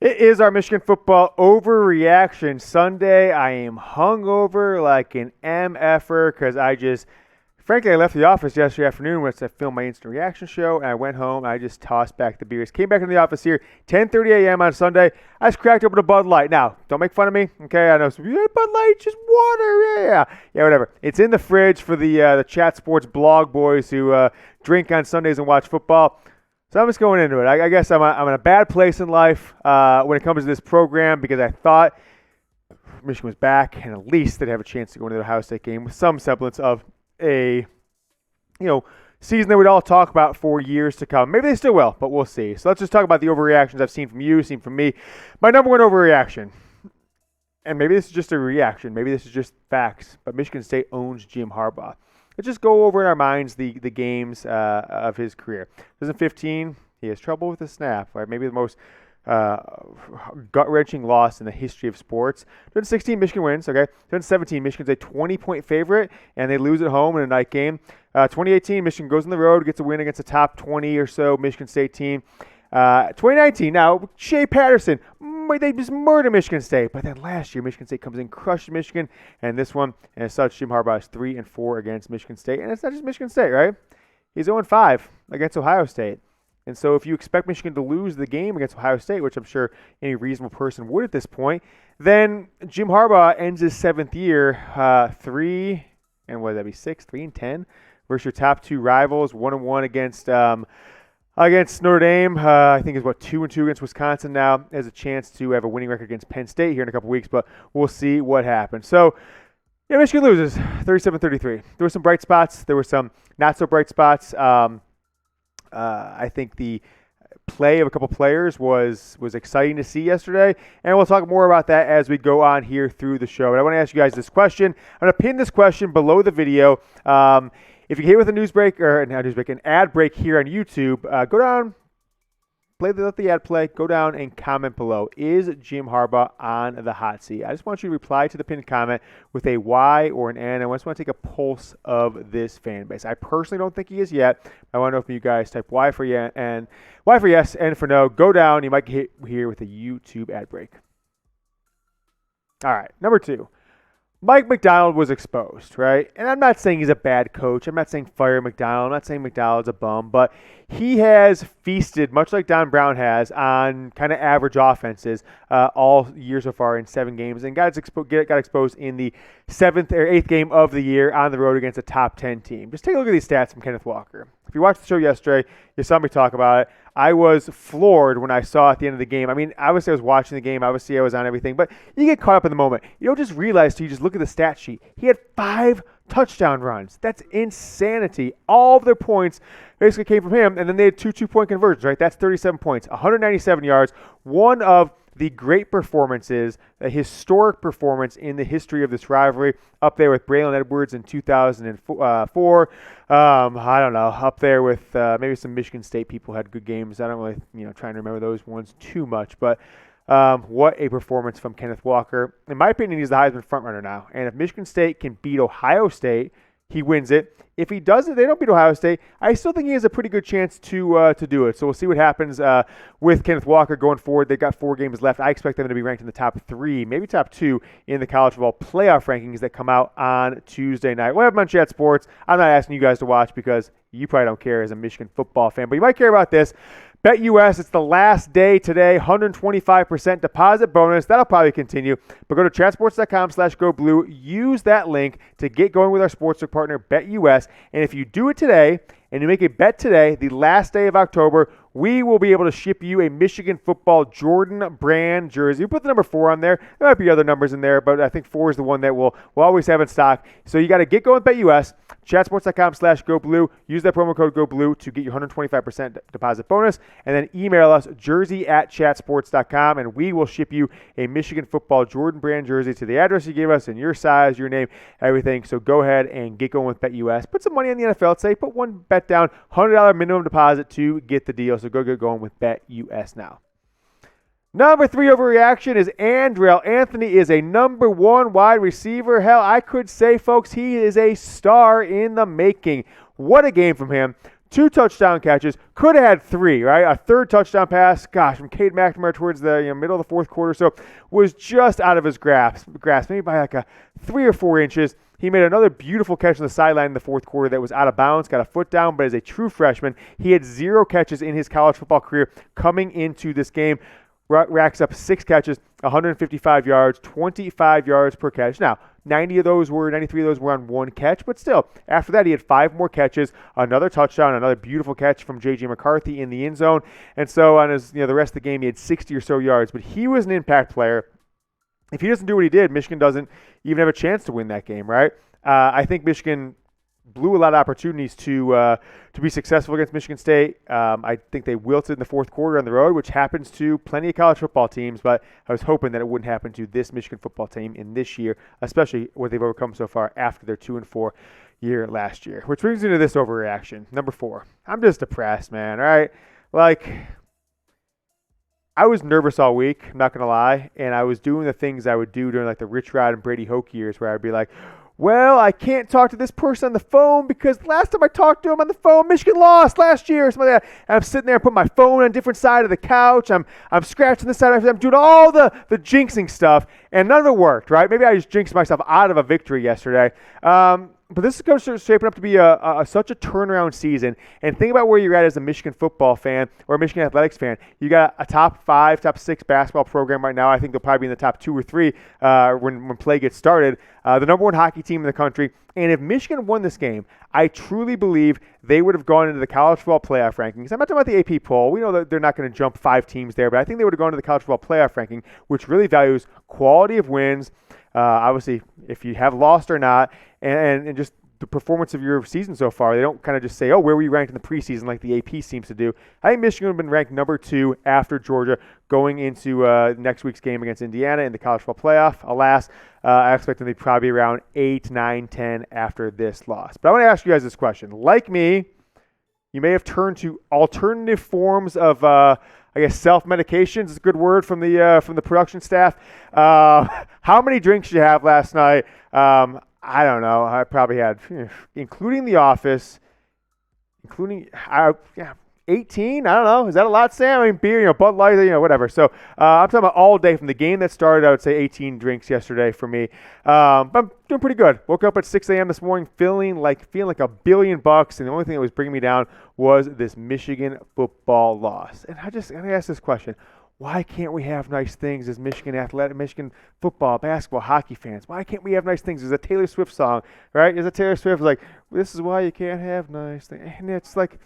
It is our Michigan Football Overreaction Sunday. I am hungover like an MFer because frankly, I left the office yesterday afternoon when I filmed my instant reaction show, and I went home. I just tossed back the beers. Came back into the office here, 10:30 a.m. on Sunday. I just cracked open a Bud Light. Now, don't make fun of me, okay? I know some Bud Light, just water, yeah, whatever. It's in the fridge for the Chat Sports blog boys who drink on Sundays and watch football. So I'm just going into it. I guess I'm in a bad place in life when it comes to this program because I thought Michigan was back and at least they'd have a chance to go into the Ohio State game with some semblance of a season that we'd all talk about for years to come. Maybe they still will, but we'll see. So let's just talk about the overreactions I've seen from you, seen from me. My number one overreaction, and maybe this is just a reaction, maybe this is just facts, but Michigan State owns Jim Harbaugh. Let's just go over in our minds the games of his career. 2015, he has trouble with the snap, right? Maybe the most gut-wrenching loss in the history of sports. 2016, Michigan wins, okay? 2017, Michigan's a 20-point favorite, and they lose at home in a night game. 2018, Michigan goes on the road, gets a win against a top 20 or so Michigan State team. 2019, now, Shea Patterson, they just murder Michigan State. But then last year, Michigan State comes in, crushes Michigan. And this one, and as such, Jim Harbaugh is 3-4 against Michigan State. And it's not just Michigan State, right? He's 0-5 against Ohio State. And so if you expect Michigan to lose the game against Ohio State, which I'm sure any reasonable person would at this point, then Jim Harbaugh ends his seventh year 3-10 versus your top two rivals, 1-1 against Notre Dame. I think is 2-2 against Wisconsin now. Has a chance to have a winning record against Penn State here in a couple weeks, but we'll see what happens. So, yeah, Michigan loses 37-33. There were some bright spots. There were some not so bright spots. I think the play of a couple players was exciting to see yesterday, and we'll talk more about that as we go on here through the show. But I want to ask you guys this question. I'm going to pin this question below the video. If you get hit with a an ad break here on YouTube, go down, let the ad play, go down and comment below. Is Jim Harbaugh on the hot seat? I just want you to reply to the pinned comment with a Y or an N. I just want to take a pulse of this fan base. I personally don't think he is yet. I want to know if you guys type Y for yes, N for no. Go down. You might get hit here with a YouTube ad break. All right, number two. Mike Macdonald was exposed, right? And I'm not saying he's a bad coach. I'm not saying fire Macdonald. I'm not saying Macdonald's a bum. But he has feasted, much like Don Brown has, on kind of average offenses all year so far in 7 games. And got exposed in the 7th or 8th game of the year on the road against a top 10 team. Just take a look at these stats from Kenneth Walker. If you watched the show yesterday, you saw me talk about it. I was floored when I saw at the end of the game. I mean, obviously I was watching the game. Obviously I was on everything. But you get caught up in the moment. You don't just realize till you just look at the stat sheet. He had 5 touchdown runs. That's insanity. All of their points basically came from him. And then they had 2 2-point conversions, right? That's 37 points, 197 yards. One of the great performances, a historic performance in the history of this rivalry, up there with Braylon Edwards in 2004. I don't know, up there with maybe some Michigan State people had good games. I don't really, trying to remember those ones too much, but what a performance from Kenneth Walker. In my opinion, he's the Heisman frontrunner now. And if Michigan State can beat Ohio State, he wins it. If he doesn't, they don't beat Ohio State. I still think he has a pretty good chance to do it. So we'll see what happens with Kenneth Walker going forward. They've got 4 games left. I expect them to be ranked in the top 3, maybe top 2 in the college football playoff rankings that come out on Tuesday night. We'll have them on Chat Sports. I'm not asking you guys to watch because you probably don't care as a Michigan football fan, but you might care about this. BetUS, it's the last day today, 125% deposit bonus. That'll probably continue. But go to chatsports.com/goblue. Use that link to get going with our sportsbook partner, BetUS. And if you do it today and you make a bet today, the last day of October, we will be able to ship you a Michigan Football Jordan brand jersey. We put the number 4 on there. There might be other numbers in there, but I think 4 is the one that we'll always have in stock. So you got to get going with BetUS. Chatsports.com/goblue. Use that promo code GoBlue to get your 125% deposit bonus. And then email us, jersey@chatsports.com, and we will ship you a Michigan Football Jordan brand jersey to the address you gave us and your size, your name, everything. So go ahead and get going with BetUS. Put some money on the NFL. Let's say put one bet down, $100 minimum deposit to get the deal. So go get going with BetUS now. Number 3 overreaction is Andrel Anthony is a number 1 wide receiver. Hell, I could say, folks, he is a star in the making. What a game from him. 2 touchdown catches, could have had 3, right? A third touchdown pass, gosh, from Cade McNamara towards the middle of the fourth quarter, so was just out of his grasp, maybe by like 3 or 4 inches. He made another beautiful catch on the sideline in the fourth quarter that was out of bounds, got a foot down, but as a true freshman, he had 0 catches in his college football career coming into this game. Racks up 6 catches, 155 yards, 25 yards per catch. Now, 93 of those were on 1 catch, but still, after that, he had 5 more catches, another touchdown, another beautiful catch from J.J. McCarthy in the end zone. And so on his, the rest of the game, he had 60 or so yards, but he was an impact player. If he doesn't do what he did, Michigan doesn't even have a chance to win that game, right? I think Michigan blew a lot of opportunities to be successful against Michigan State. I think they wilted in the fourth quarter on the road, which happens to plenty of college football teams, but I was hoping that it wouldn't happen to this Michigan football team in this year, especially what they've overcome so far after their 2-4 year last year. Which brings me to this overreaction. Number 4. I'm just depressed, man, all right? Like, I was nervous all week, I'm not going to lie, and I was doing the things I would do during like the Rich Rod and Brady Hoke years where I'd be like, well, I can't talk to this person on the phone because last time I talked to him on the phone, Michigan lost last year or something like that. And I'm sitting there putting my phone on a different side of the couch. I'm scratching this side. I'm doing all the jinxing stuff, and none of it worked, right? Maybe I just jinxed myself out of a victory yesterday. But this is shaping up to be such a turnaround season. And think about where you're at as a Michigan football fan or a Michigan athletics fan. You got a top 5, top 6 basketball program right now. I think they'll probably be in the top 2 or 3 when play gets started. The number 1 hockey team in the country. And if Michigan won this game, I truly believe they would have gone into the college football playoff rankings. I'm not talking about the AP poll. We know that they're not going to jump 5 teams there, but I think they would have gone to the college football playoff ranking, which really values quality of wins. Obviously, if you have lost or not, and just the performance of your season so far. They don't kind of just say, oh, where were you ranked in the preseason like the AP seems to do. I think Michigan would have been ranked number 2 after Georgia going into next week's game against Indiana in the college football playoff. Alas, I expect them to be probably around 8, 9, 10 after this loss. But I want to ask you guys this question. Like me, you may have turned to alternative forms of self-medications is a good word from the production staff. How many drinks did you have last night? I don't know. I probably had, including The Office, 18. I don't know. Is that a lot, Sam? I mean, beer, Bud Light, whatever. So I'm talking about all day from the game that started. I would say 18 drinks yesterday for me. But I'm doing pretty good. Woke up at 6 a.m. this morning feeling like $1 billion, and the only thing that was bringing me down was this Michigan football loss. And I ask this question. Why can't we have nice things as Michigan football, basketball, hockey fans? Why can't we have nice things? There's a Taylor Swift song, right? There's a Taylor Swift like, this is why you can't have nice things. And it's like,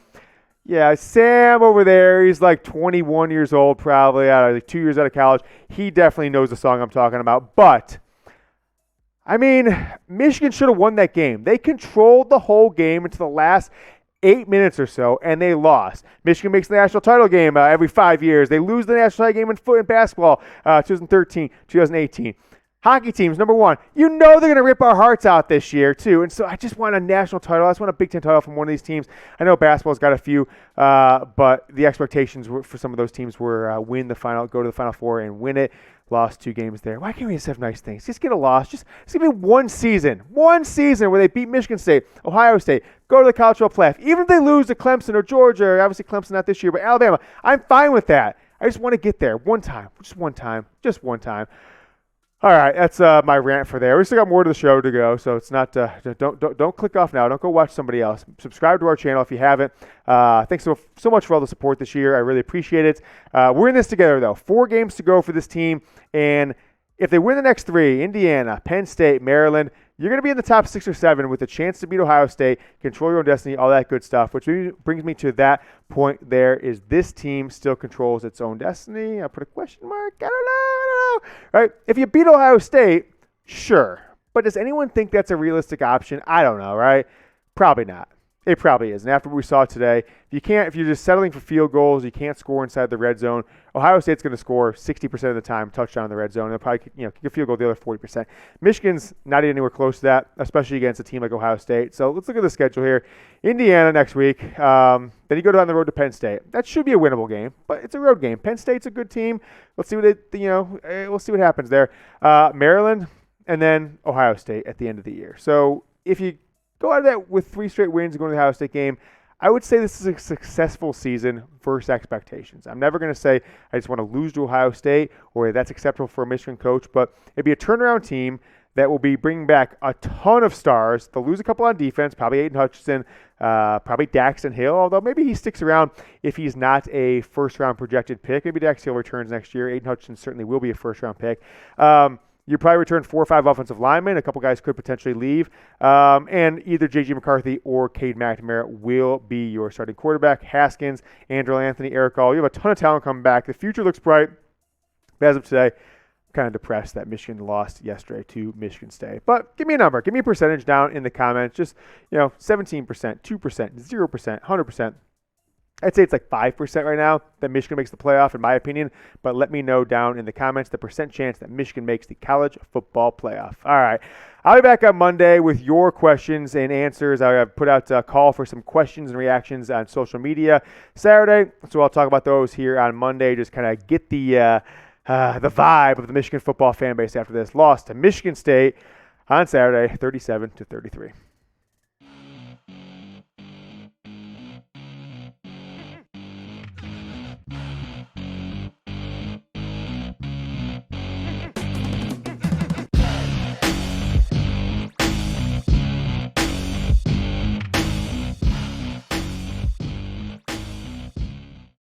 yeah, Sam over there, he's like 21 years old probably, like 2 years out of college. He definitely knows the song I'm talking about. But, I mean, Michigan should have won that game. They controlled the whole game until the last 8 minutes or so, and they lost. Michigan makes the national title game every 5 years. They lose the national title game in basketball, 2013, 2018. Hockey teams, number 1. They're going to rip our hearts out this year, too. And so I just want a national title. I just want a Big Ten title from one of these teams. I know basketball's got a few, but the expectations for some of those teams were go to the Final Four and win it. Lost 2 games there. Why can't we just have nice things? Just get a loss. Just give me one season where they beat Michigan State, Ohio State, go to the college football playoff. Even if they lose to Clemson or Georgia, or obviously Clemson not this year, but Alabama, I'm fine with that. I just want to get there one time. Just one time. All right, that's my rant for there. We still got more to the show to go, so it's not. Don't click off now. Don't go watch somebody else. Subscribe to our channel if you haven't. Thanks so much for all the support this year. I really appreciate it. We're in this together though. 4 games to go for this team, and if they win the next 3, Indiana, Penn State, Maryland, you're going to be in the top 6 or 7 with a chance to beat Ohio State, control your own destiny, all that good stuff, which brings me to that point there. Is this team still controls its own destiny? I put a question mark. I don't know. Right? If you beat Ohio State, sure. But does anyone think that's a realistic option? I don't know, right? Probably not. It probably is. And after what we saw today, if you're just settling for field goals, you can't score inside the red zone. Ohio State's going to score 60% of the time, touchdown in the red zone. They'll probably kick a field goal the other 40%. Michigan's not anywhere close to that, especially against a team like Ohio State. So let's look at the schedule here. Indiana next week. Then you go down the road to Penn State. That should be a winnable game, but it's a road game. Penn State's a good team. Let's see we'll see what happens there. Maryland and then Ohio State at the end of the year. So if you go out of that with 3 straight wins and go to the Ohio State game, I would say this is a successful season versus expectations. I'm never going to say I just want to lose to Ohio State or that's acceptable for a Michigan coach, but it'd be a turnaround team that will be bringing back a ton of stars. They'll lose a couple on defense, probably Aiden Hutchinson, probably Daxton Hill, although maybe he sticks around if he's not a first-round projected pick. Maybe Daxton Hill returns next year. Aiden Hutchinson certainly will be a first-round pick. You probably return 4 or 5 offensive linemen. A couple guys could potentially leave. And either J.J. McCarthy or Cade McNamara will be your starting quarterback. Haskins, Andrel Anthony, Erick All. You have a ton of talent coming back. The future looks bright. But as of today, kind of depressed that Michigan lost yesterday to Michigan State. But give me a number. Give me a percentage down in the comments. Just, 17%, 2%, 0%, 100%. I'd say it's like 5% right now that Michigan makes the playoff, in my opinion. But let me know down in the comments the percent chance that Michigan makes the college football playoff. All right. I'll be back on Monday with your questions and answers. I have put out a call for some questions and reactions on social media Saturday. So I'll talk about those here on Monday. Just kind of get the vibe of the Michigan football fan base after this loss to Michigan State on Saturday, 37-33.